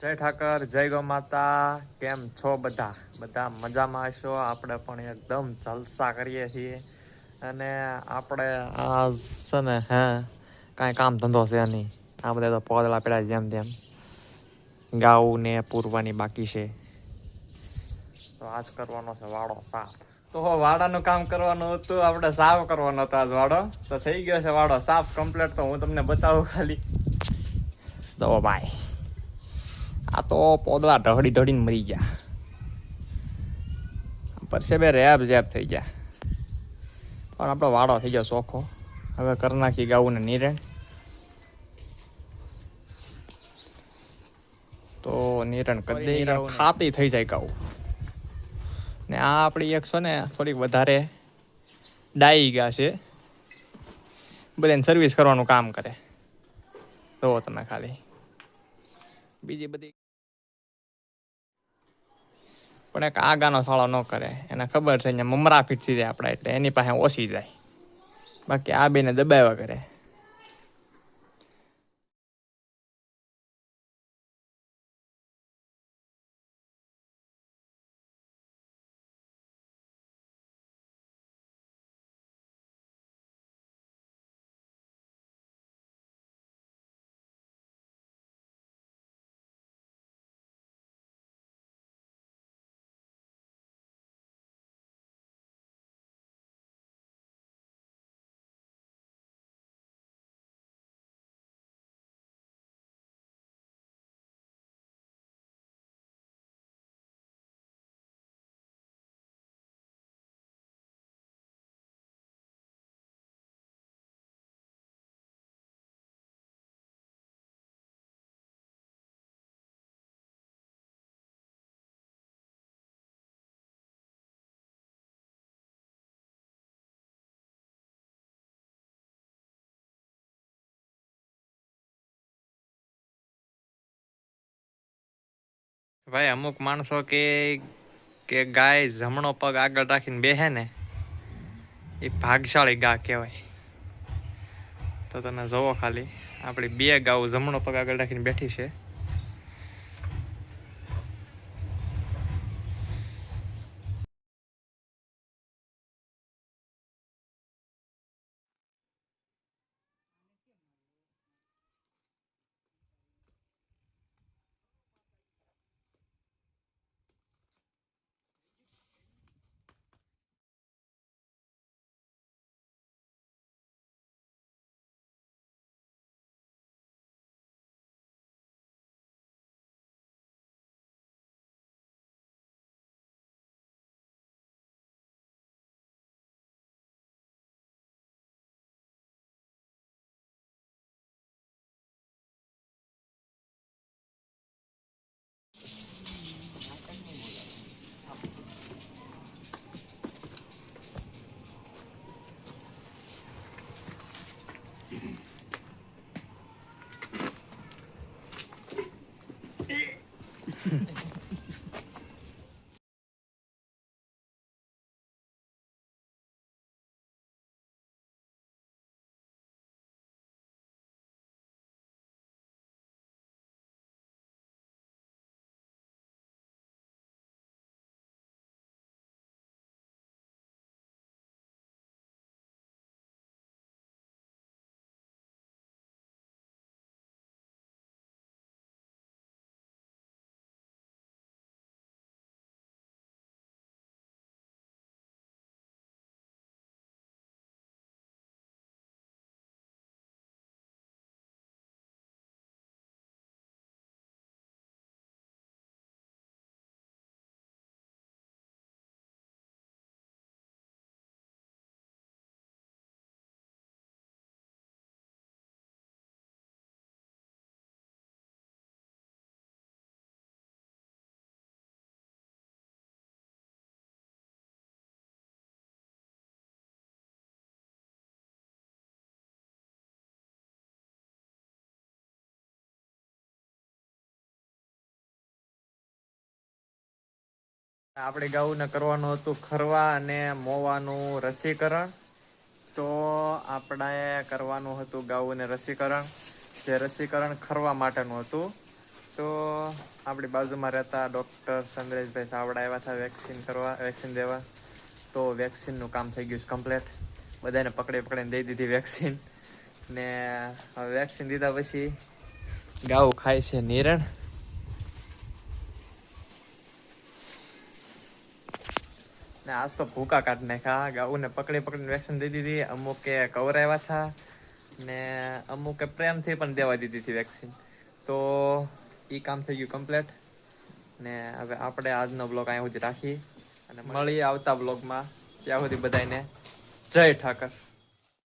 જય ઠાકર, જય ગૌ માતા. કેમ છો બધા? બધા મજામાં હશો? આપણે પણ એકદમ જલસા કરીએ છીએ. અને આપણે આ છે ને કાંઈ કામ ધંધો છે નહીં. આ બધા તો પોદળા પડ્યા જેમ તેમ. ગાઉને પૂરવાની બાકી છે. તો આજ કરવાનો છે વાળો સાફ. તો વાડાનું કામ કરવાનું હતું, આપણે સાફ કરવાનો હતો આજ વાડો. તો થઈ ગયો છે વાડો સાફ કમ્પ્લીટ. તો હું તમને બતાવું ખાલી. તો ભાઈ આ તો પોદળા ઢળી ઢળીને મરી ગયા. પરસે બે રેબ જેબ થઈ ગયા. પણ આપણો વાડો થઈ ગયો ચોખ્ખો. હવે કરી નાખી ગાઉને નિરણ. તો નિરણ કરી દઈ, નિરણ ખાતી થઈ જાય ગાઉ. ને આ આપણી એક છે ને થોડીક વધારે ડાઈ ગા છે. બધાને સર્વિસ કરવાનું કામ કરે. જોવો તમે ખાલી. બીજી બધી પણ એક આગનો થાળો ન કરે. એને ખબર છે અહીંયા મમરા ફીટ થઈ જાય આપણા, એટલે એની પાસે ઓછી જાય. બાકી આ બેને દબાવ્યા કરે. ભાઈ અમુક માણસો કે ગાય જમણો પગ આગળ રાખીને બેહે ને એ ભાગશાળી ગા કહેવાય. તો તમે જોવો ખાલી આપણી બે ગાઉ જમણો પગ આગળ રાખીને બેઠી છે. આપણે ગાઉને કરવાનું હતું ખરવા અને મોવાનું રસીકરણ. તો આપણે કરવાનું હતું ગાઉને રસીકરણ. જે રસીકરણ ખરવા માટેનું હતું. તો આપણી બાજુમાં રહેતા ડૉક્ટર ચંદ્રેશભાઈ સાવડા આવ્યા હતા વેક્સિન દેવા. તો વેક્સિનનું કામ થઈ ગયું છે કમ્પ્લીટ. બધાને પકડીને દઈ દીધી વેક્સિન. ને હવે વેક્સિન દીધા પછી ગાઉ ખાય છે નિરણ. ને આજ તો ભૂકા કાઢ નાખ્યા. ગાઉને પકડીને વેક્સિન દઈ દીધી. અમુકે કવરાવ્યા હતા. ને અમુકે પ્રેમથી પણ દેવા દીધી હતી વેક્સિન. તો ઈ કામ થઈ ગયું કમ્પ્લીટ. ને હવે આપણે આજનો બ્લોગ અહીંયા સુધી રાખીએ. અને મળીએ આવતા બ્લોગમાં. ત્યાં સુધી બધાને જય ઠાકર.